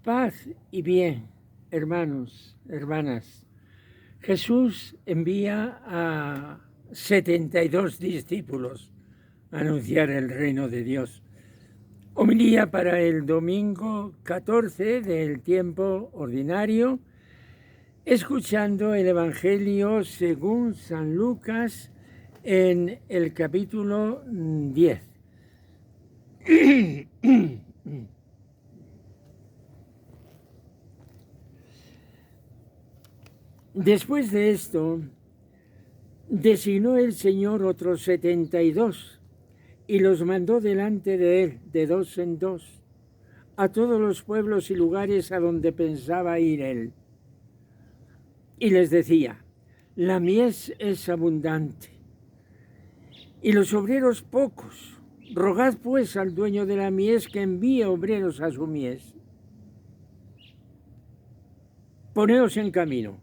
Paz y bien, hermanos, hermanas. Jesús envía a 72 discípulos a anunciar el reino de Dios. Homilía para el domingo 14 del tiempo ordinario, escuchando el Evangelio según San Lucas en el capítulo 10. Después de esto, designó el Señor otros 72 y los mandó delante de él, de dos en dos, a todos los pueblos y lugares a donde pensaba ir él. Y les decía: la mies es abundante y los obreros pocos. Rogad pues al dueño de la mies que envíe obreros a su mies. Poneos en camino.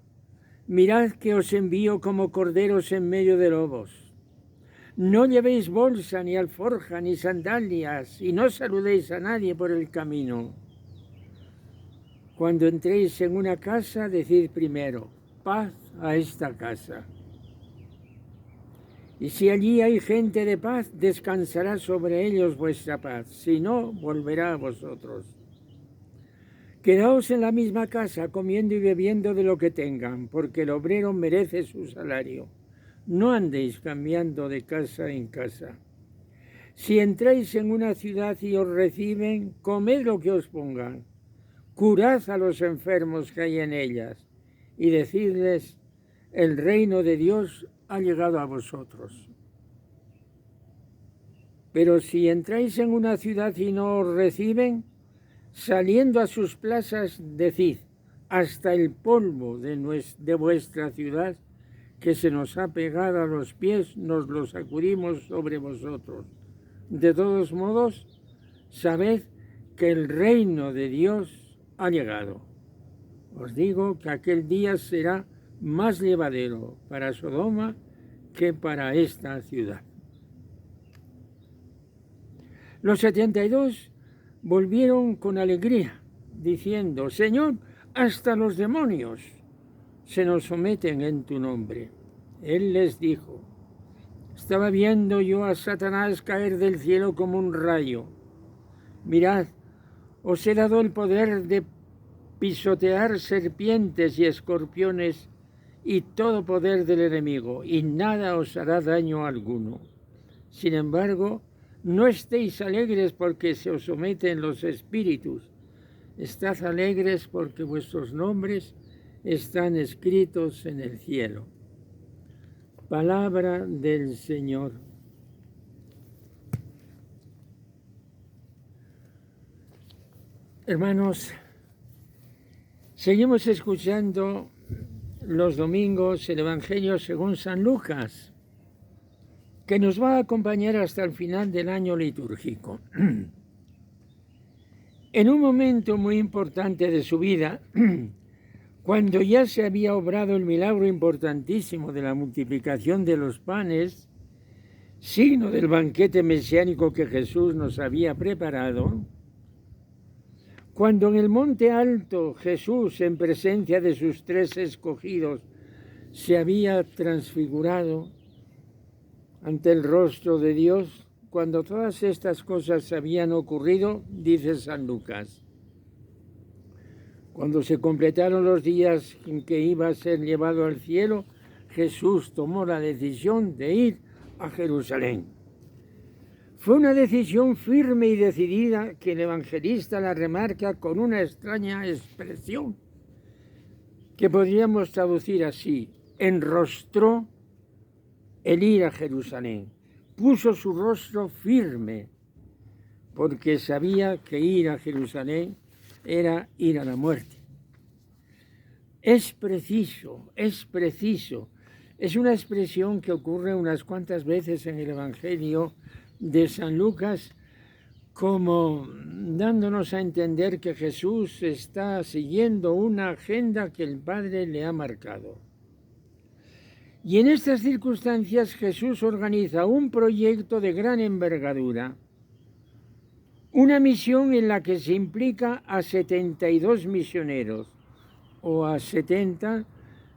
Mirad que os envío como corderos en medio de lobos. No llevéis bolsa, ni alforja, ni sandalias, y no saludéis a nadie por el camino. Cuando entréis en una casa, decid primero: paz a esta casa. Y si allí hay gente de paz, descansará sobre ellos vuestra paz. Si no, volverá a vosotros. Quedaos en la misma casa, comiendo y bebiendo de lo que tengan, porque el obrero merece su salario. No andéis cambiando de casa en casa. Si entráis en una ciudad y os reciben, comed lo que os pongan. Curad a los enfermos que hay en ellas, y decidles: el reino de Dios ha llegado a vosotros. Pero si entráis en una ciudad y no os reciben, saliendo a sus plazas, decid: hasta el polvo de vuestra ciudad que se nos ha pegado a los pies, nos lo sacudimos sobre vosotros. De todos modos, sabed que el reino de Dios ha llegado. Os digo que aquel día será más llevadero para Sodoma que para esta ciudad. Los 72 volvieron con alegría, diciendo: Señor, hasta los demonios se nos someten en tu nombre. Él les dijo: estaba viendo yo a Satanás caer del cielo como un rayo. Mirad, os he dado el poder de pisotear serpientes y escorpiones y todo poder del enemigo, y nada os hará daño alguno. Sin embargo, no estéis alegres porque se os someten los espíritus. Estad alegres porque vuestros nombres están escritos en el cielo. Palabra del Señor. Hermanos, seguimos escuchando los domingos el Evangelio según San Lucas, que nos va a acompañar hasta el final del año litúrgico. En un momento muy importante de su vida, cuando ya se había obrado el milagro importantísimo de la multiplicación de los panes, signo del banquete mesiánico que Jesús nos había preparado, cuando en el monte alto Jesús, en presencia de sus 3 escogidos, se había transfigurado ante el rostro de Dios, cuando todas estas cosas habían ocurrido, dice San Lucas: cuando se completaron los días en que iba a ser llevado al cielo, Jesús tomó la decisión de ir a Jerusalén. Fue una decisión firme y decidida que el evangelista la remarca con una extraña expresión que podríamos traducir así: enrostró el ir a Jerusalén. Puso su rostro firme porque sabía que ir a Jerusalén era ir a la muerte. Es preciso. Es una expresión que ocurre unas cuantas veces en el Evangelio de San Lucas, como dándonos a entender que Jesús está siguiendo una agenda que el Padre le ha marcado. Y en estas circunstancias Jesús organiza un proyecto de gran envergadura, Una misión en la que se implica a 72 misioneros, o a 70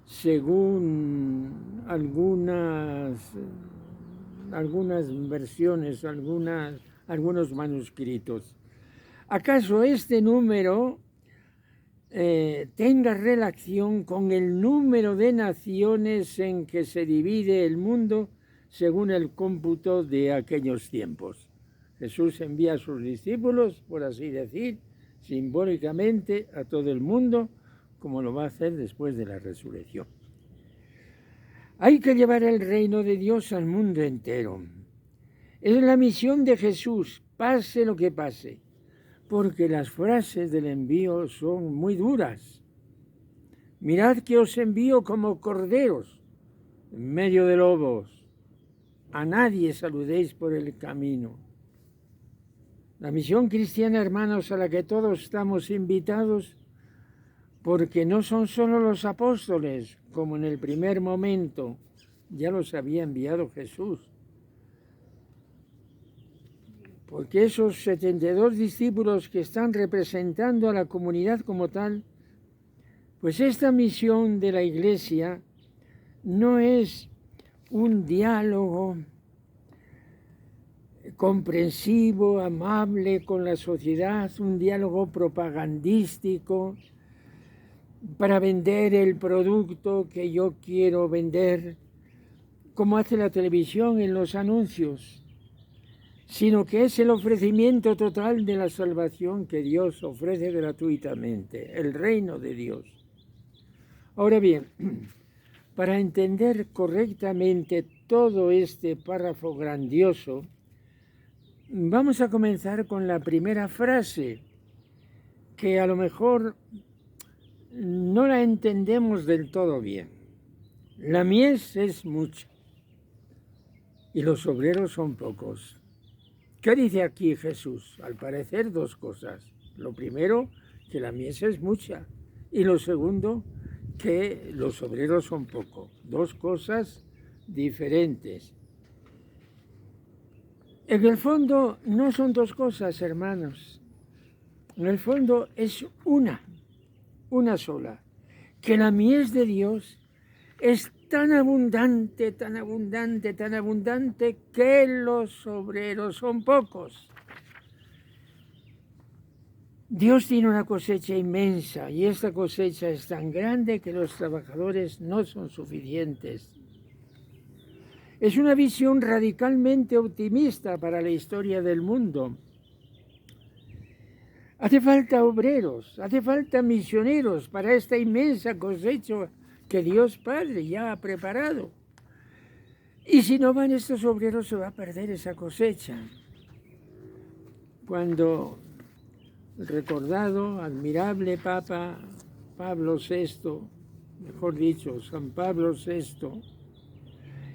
según algunas versiones, algunos manuscritos. ¿Acaso este número tenga relación con el número de naciones en que se divide el mundo según el cómputo de aquellos tiempos? Jesús envía a sus discípulos, por así decir, simbólicamente a todo el mundo, como lo va a hacer después de la resurrección. Hay que llevar el reino de Dios al mundo entero. Es la misión de Jesús, pase lo que pase, porque las frases del envío son muy duras. Mirad que os envío como corderos en medio de lobos. A nadie saludéis por el camino. La misión cristiana, hermanos, a la que todos estamos invitados, porque no son solo los apóstoles, como en el primer momento ya los había enviado Jesús, porque esos 72 discípulos que están representando a la comunidad como tal, pues esta misión de la Iglesia no es un diálogo comprensivo, amable con la sociedad, un diálogo propagandístico para vender el producto que yo quiero vender, como hace la televisión en los anuncios, sino que es el ofrecimiento total de la salvación que Dios ofrece gratuitamente, el reino de Dios. Ahora bien, para entender correctamente todo este párrafo grandioso, vamos a comenzar con la primera frase, que a lo mejor no la entendemos del todo bien. La mies es mucha y los obreros son pocos. ¿Qué dice aquí Jesús? Al parecer dos cosas. Lo primero, que la mies es mucha, y lo segundo, que los obreros son pocos. Dos cosas diferentes. En el fondo no son dos cosas, hermanos. En el fondo es una sola. Que la mies de Dios es tan abundante, tan abundante, tan abundante, que los obreros son pocos. Dios tiene una cosecha inmensa y esta cosecha es tan grande que los trabajadores no son suficientes. Es una visión radicalmente optimista para la historia del mundo. Hace falta obreros, hace falta misioneros para esta inmensa cosecha que Dios Padre ya ha preparado. Y si no van estos obreros, se va a perder esa cosecha. Cuando el recordado, admirable Papa Pablo VI, mejor dicho, San Pablo VI,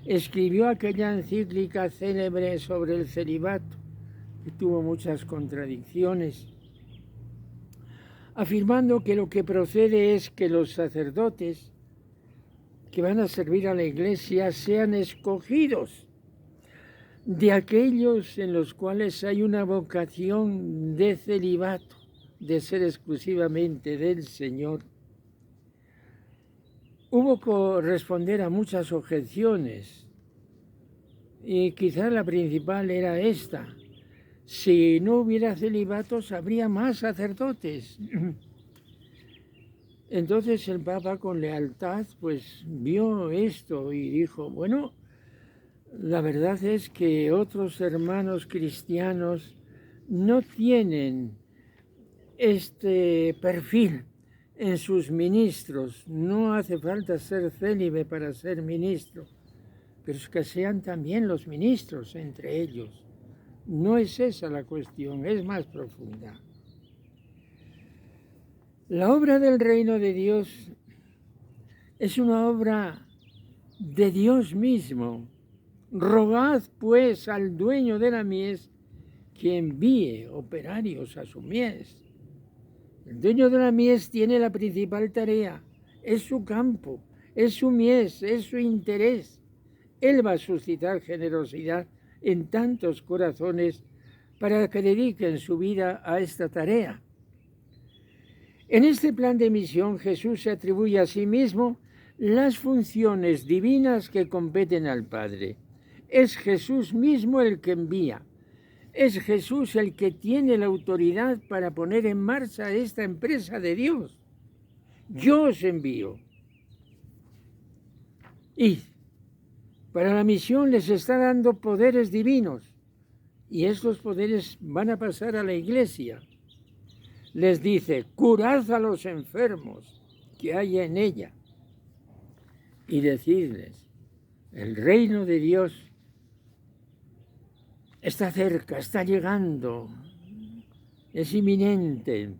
escribió aquella encíclica célebre sobre el celibato, que tuvo muchas contradicciones, afirmando que lo que procede es que los sacerdotes que van a servir a la Iglesia sean escogidos de aquellos en los cuales hay una vocación de celibato, de ser exclusivamente del Señor. Hubo que responder a muchas objeciones y quizás la principal era esta: si no hubiera celibatos habría más sacerdotes. Entonces el Papa, con lealtad, pues vio esto y dijo, bueno, la verdad es que otros hermanos cristianos no tienen este perfil en sus ministros. No hace falta ser célibe para ser ministro, pero es que sean también los ministros entre ellos. No es esa la cuestión, es más profunda. La obra del reino de Dios es una obra de Dios mismo. Rogad, pues, al dueño de la mies que envíe operarios a su mies. El dueño de la mies tiene la principal tarea, es su campo, es su mies, es su interés. Él va a suscitar generosidad en tantos corazones para que dediquen su vida a esta tarea. En este plan de misión, Jesús se atribuye a sí mismo las funciones divinas que competen al Padre. Es Jesús mismo el que envía. Es Jesús el que tiene la autoridad para poner en marcha esta empresa de Dios. Yo os envío. Y para la misión les está dando poderes divinos. Y estos poderes van a pasar a la Iglesia. Les dice, curad a los enfermos que haya en ella. Y decidles, el reino de Dios está cerca, está llegando, es inminente,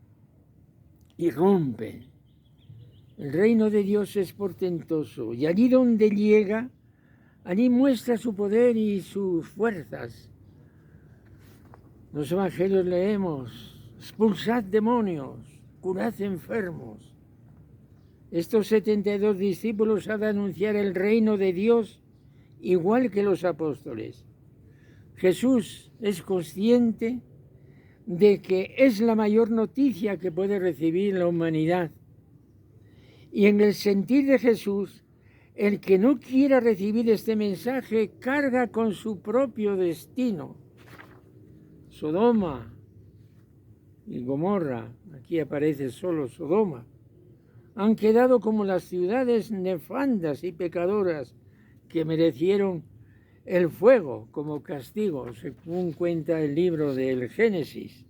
irrumpe. El reino de Dios es portentoso y allí donde llega, allí muestra su poder y sus fuerzas. Los evangelios leemos, expulsad demonios, curad enfermos. Estos 72 discípulos han de anunciar el reino de Dios igual que los apóstoles. Jesús es consciente de que es la mayor noticia que puede recibir la humanidad. Y en el sentir de Jesús, el que no quiera recibir este mensaje carga con su propio destino. Sodoma y Gomorra, aquí aparece solo Sodoma, han quedado como las ciudades nefandas y pecadoras que merecieron el fuego como castigo, según cuenta el libro del Génesis.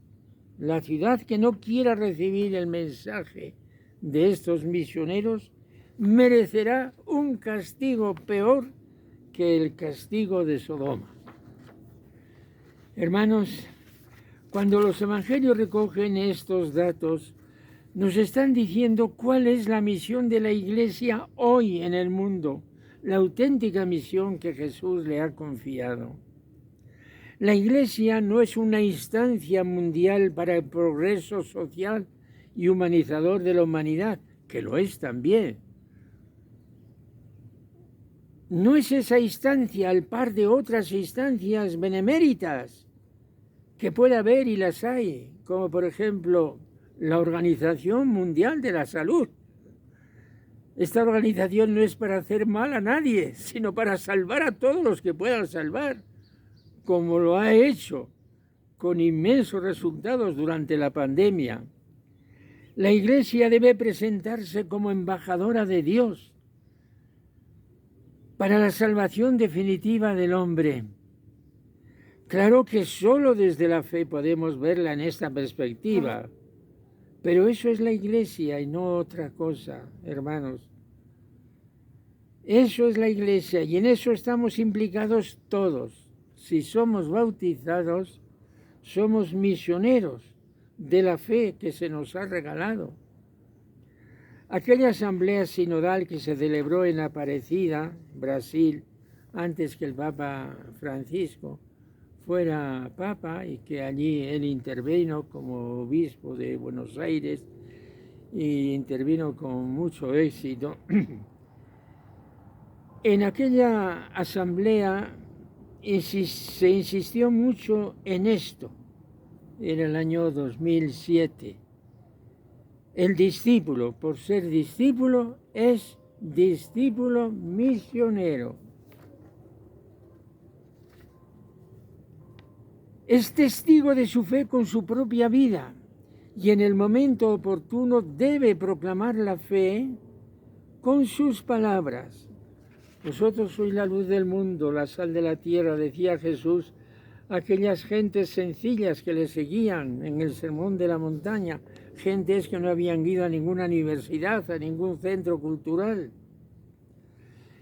La ciudad que no quiera recibir el mensaje de estos misioneros merecerá un castigo peor que el castigo de Sodoma. Hermanos, cuando los evangelios recogen estos datos, nos están diciendo cuál es la misión de la Iglesia hoy en el mundo, la auténtica misión que Jesús le ha confiado. La Iglesia no es una instancia mundial para el progreso social y humanizador de la humanidad, que lo es también. No es esa instancia al par de otras instancias beneméritas que puede haber y las hay, como por ejemplo la Organización Mundial de la Salud. Esta organización no es para hacer mal a nadie, sino para salvar a todos los que puedan salvar, como lo ha hecho con inmensos resultados durante la pandemia. La Iglesia debe presentarse como embajadora de Dios para la salvación definitiva del hombre. Claro que solo desde la fe podemos verla en esta perspectiva, pero eso es la Iglesia y no otra cosa, hermanos. Eso es la Iglesia y en eso estamos implicados todos. Si somos bautizados, somos misioneros de la fe que se nos ha regalado. Aquella asamblea sinodal que se celebró en Aparecida, Brasil, antes que el Papa Francisco fuera Papa y que allí él intervino como obispo de Buenos Aires y intervino con mucho éxito. En aquella asamblea se insistió mucho en esto. Era el año 2007. El discípulo, por ser discípulo, es discípulo misionero. Es testigo de su fe con su propia vida y en el momento oportuno debe proclamar la fe con sus palabras. Vosotros sois la luz del mundo, la sal de la tierra, decía Jesús a aquellas gentes sencillas que le seguían en el sermón de la montaña, gentes que no habían ido a ninguna universidad, a ningún centro cultural.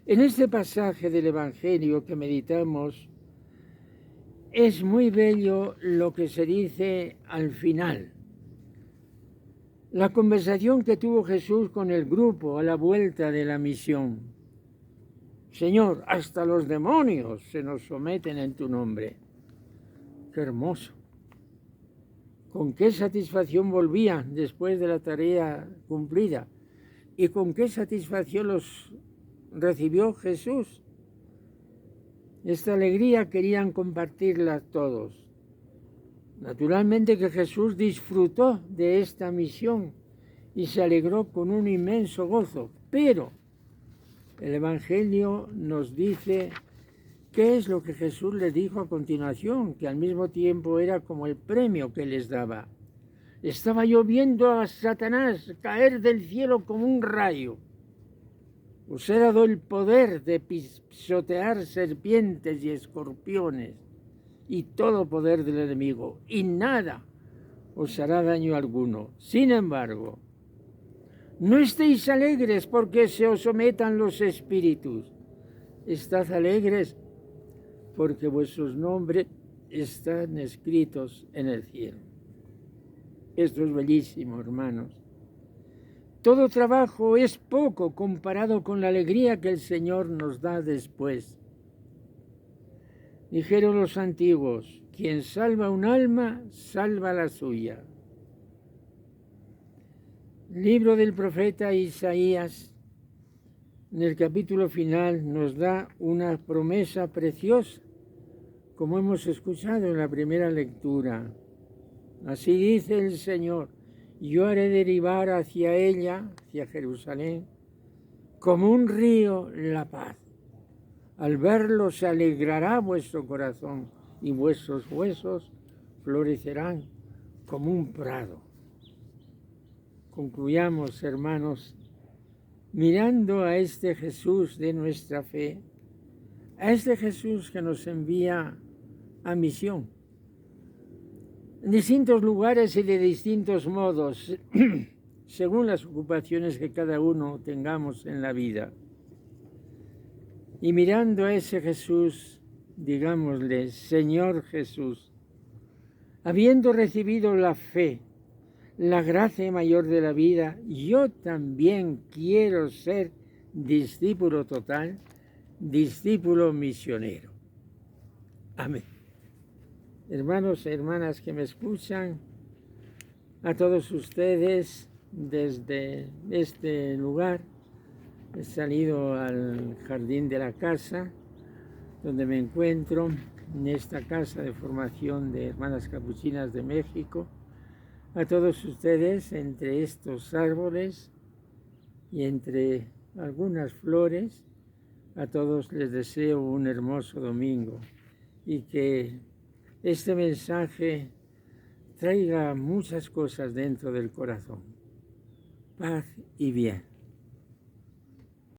En este pasaje del Evangelio que meditamos, es muy bello lo que se dice al final. La conversación que tuvo Jesús con el grupo a la vuelta de la misión. Señor, hasta los demonios se nos someten en tu nombre. Qué hermoso. Con qué satisfacción volvían después de la tarea cumplida y con qué satisfacción los recibió Jesús. Esta alegría querían compartirla todos. Naturalmente que Jesús disfrutó de esta misión y se alegró con un inmenso gozo, pero el Evangelio nos dice qué es lo que Jesús les dijo a continuación, que al mismo tiempo era como el premio que les daba. Estaba yo viendo a Satanás caer del cielo como un rayo. Os he dado el poder de pisotear serpientes y escorpiones y todo poder del enemigo, y nada os hará daño alguno. Sin embargo, no estéis alegres porque se os sometan los espíritus. Estad alegres porque vuestros nombres están escritos en el cielo. Esto es bellísimo, hermanos. Todo trabajo es poco comparado con la alegría que el Señor nos da después. Dijeron los antiguos, quien salva un alma, salva la suya. Libro del profeta Isaías, en el capítulo final, nos da una promesa preciosa, como hemos escuchado en la primera lectura. Así dice el Señor, yo haré derivar hacia ella, hacia Jerusalén, como un río la paz. Al verlo se alegrará vuestro corazón y vuestros huesos florecerán como un prado. Concluyamos, hermanos, mirando a este Jesús de nuestra fe, a este Jesús que nos envía a misión, en distintos lugares y de distintos modos, según las ocupaciones que cada uno tengamos en la vida. Y mirando a ese Jesús, digámosle, Señor Jesús, habiendo recibido la fe, la gracia mayor de la vida, yo también quiero ser discípulo total, discípulo misionero. Amén. Hermanos y hermanas que me escuchan, a todos ustedes desde este lugar, he salido al jardín de la casa, donde me encuentro, en esta casa de formación de Hermanas Capuchinas de México. A todos ustedes, entre estos árboles y entre algunas flores, a todos les deseo un hermoso domingo y que este mensaje traiga muchas cosas dentro del corazón. Paz y bien.